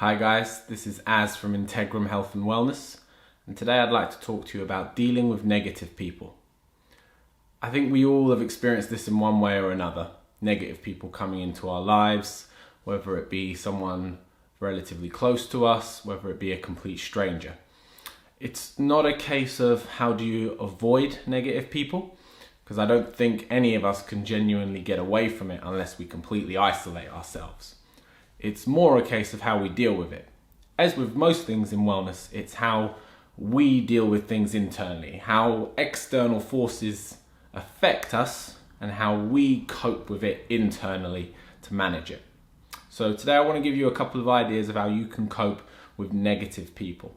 Hi guys, this is Az from Integrum Health and Wellness, and today I'd like to talk to you about dealing with negative people. I think we all have experienced this in one way or another. Negative people coming into our lives, whether it be someone relatively close to us, whether it be a complete stranger. It's not a case of how do you avoid negative people, because I don't think any of us can genuinely get away from it unless we completely isolate ourselves. It's more a case of how we deal with it. As with most things in wellness, it's how we deal with things internally, how external forces affect us and how we cope with it internally to manage it. So today I want to give you a couple of ideas of how you can cope with negative people.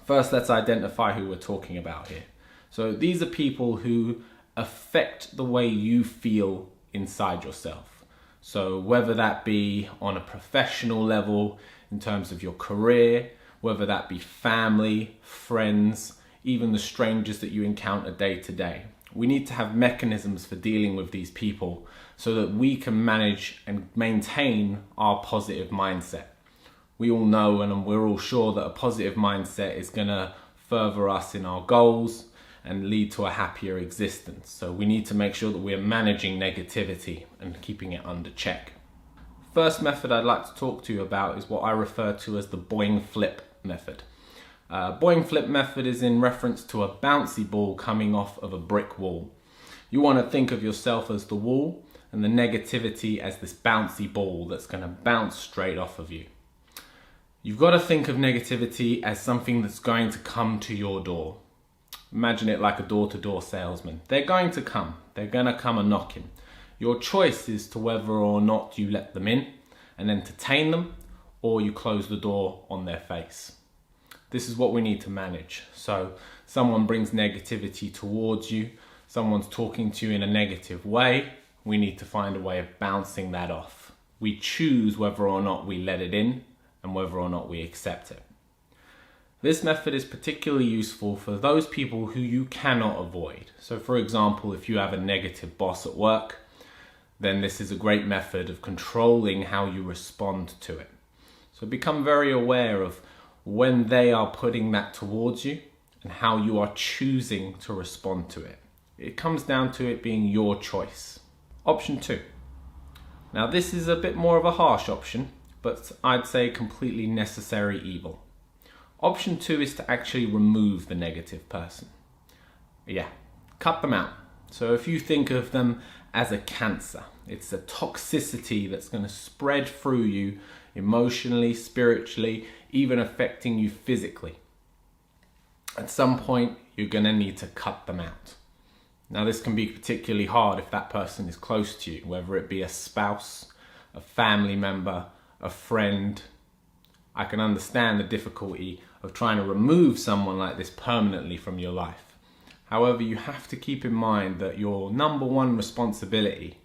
First, let's identify who we're talking about here. So these are people who affect the way you feel inside yourself. So whether that be on a professional level, in terms of your career, whether that be family, friends, even the strangers that you encounter day to day. We need to have mechanisms for dealing with these people so that we can manage and maintain our positive mindset. We all know and we're all sure that a positive mindset is going to further us in our goals and lead to a happier existence. So we need to make sure that we're managing negativity and keeping it under check. First method I'd like to talk to you about is what I refer to as the boing flip method. Boing flip method is in reference to a bouncy ball coming off of a brick wall. You want to think of yourself as the wall and the negativity as this bouncy ball that's going to bounce straight off of you. You've got to think of negativity as something that's going to come to your door. Imagine it like a door-to-door salesman. They're going to come. They're going to come a knocking. Your choice is to whether or not you let them in and entertain them, or you close the door on their face. This is what we need to manage. So someone brings negativity towards you, someone's talking to you in a negative way, we need to find a way of bouncing that off. We choose whether or not we let it in and whether or not we accept it. This method is particularly useful for those people who you cannot avoid. So for example, if you have a negative boss at work, then this is a great method of controlling how you respond to it. So become very aware of when they are putting that towards you and how you are choosing to respond to it. It comes down to it being your choice. Option 2. Now this is a bit more of a harsh option, but I'd say completely necessary evil. Option 2 is to actually remove the negative person. Cut them out. So if you think of them as a cancer, it's a toxicity that's going to spread through you emotionally, spiritually, even affecting you physically. At some point, you're going to need to cut them out. Now this can be particularly hard if that person is close to you, whether it be a spouse, a family member, a friend. I can understand the difficulty of trying to remove someone like this permanently from your life. However, you have to keep in mind that your number one responsibility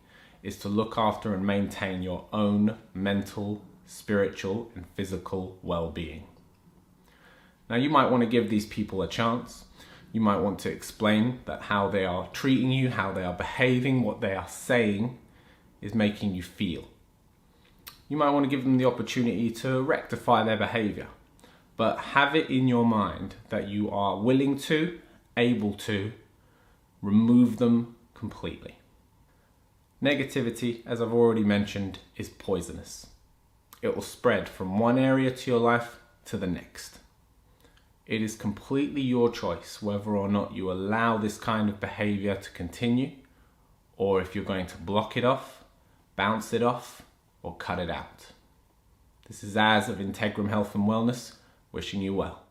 is to look after and maintain your own mental, spiritual, and physical well-being. Now, you might want to give these people a chance. You might want to explain that how they are treating you, how they are behaving, what they are saying is making you feel. You might want to give them the opportunity to rectify their behavior, but have it in your mind that you are willing to, able to, remove them completely. Negativity, as I've already mentioned, is poisonous. It will spread from one area to your life to the next. It is completely your choice whether or not you allow this kind of behavior to continue, or if you're going to block it off, bounce it off, or cut it out. This is Az of Integrum Health and Wellness, wishing you well.